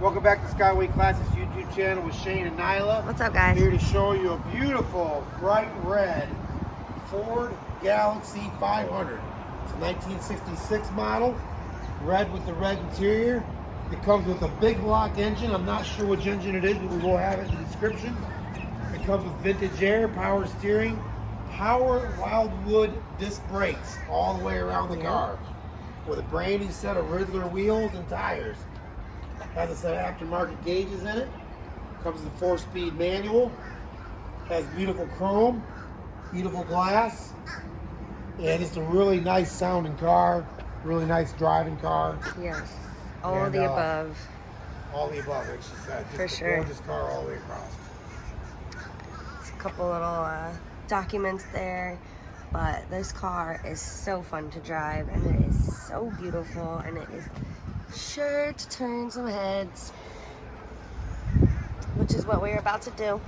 Welcome back to Skyway Classics YouTube channel with Shane and Nyla. What's up, guys? Here to show you a beautiful bright red Ford Galaxie 500. It's a 1966 model, red with the red interior. It comes with a big block engine. I'm not sure which engine it is, but we will have it in the description. It comes with vintage air, power steering, power Wilwood disc brakes all the way around the car, with a brand new set of Riddler wheels and tires. Has a set of aftermarket gauges in it. Comes with a 4-speed manual. Has beautiful chrome, beautiful glass, and it's a really nice sounding car. Really nice driving car. Yes, all of the above. All the above, like she said. Just for sure. Gorgeous car all the way across. It's a couple little documents there, but this car is so fun to drive, and it is so beautiful, and it is sure to turn some heads, which is what we're about to do.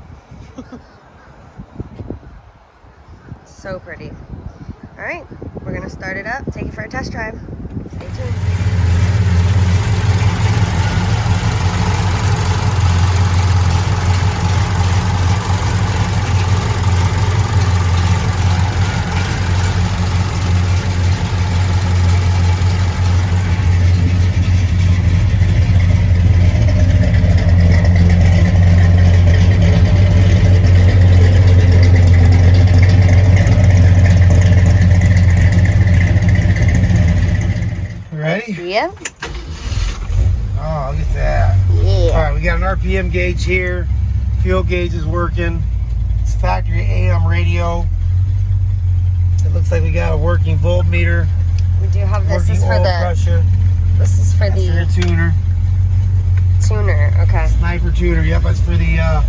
So pretty. All right, we're gonna start it up, take it for a test drive. Stay tuned. Ready? Yep. Oh, look at that. Yeah. All right, we got an RPM gauge here. Fuel gauge is working. It's factory AM radio. It looks like we got a working voltmeter. We do have this. Working Is for oil the. pressure. This is for That's the for your tuner. tuner. Okay. Sniper tuner. Yep, that's for the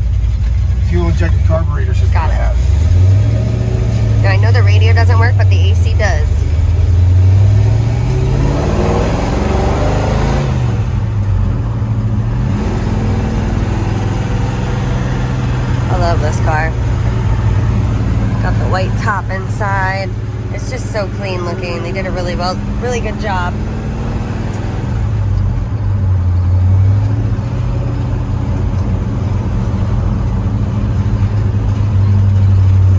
fuel injected carburetor system. Got it. I have. Now I know the radio doesn't work, but the AC does. I love this car. Got the white top inside. It's just so clean looking. They did a really good job.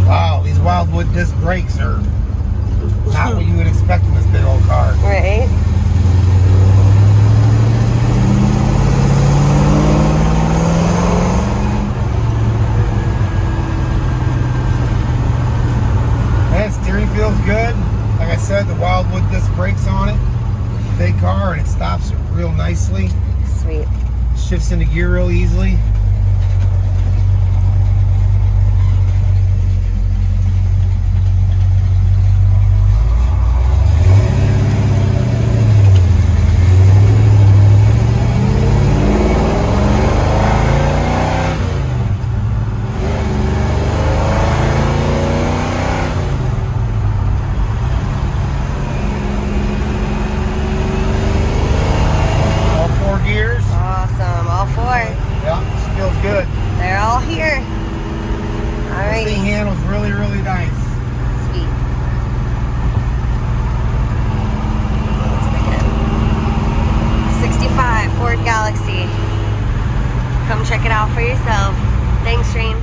Wow, these Wilwood disc brakes are not what you would expect in this big old car. Right? Man, steering feels good. Like I said, the Wilwood disc brakes on it. Big car, and it stops it real nicely. Sweet. Shifts into gear real easily. Awesome. All four. Yeah, she feels good. They're all here. All This right. thing handles really, really nice. Sweet. Let's begin. 65 Ford Galaxie. Come check it out for yourself. Thanks, Shane.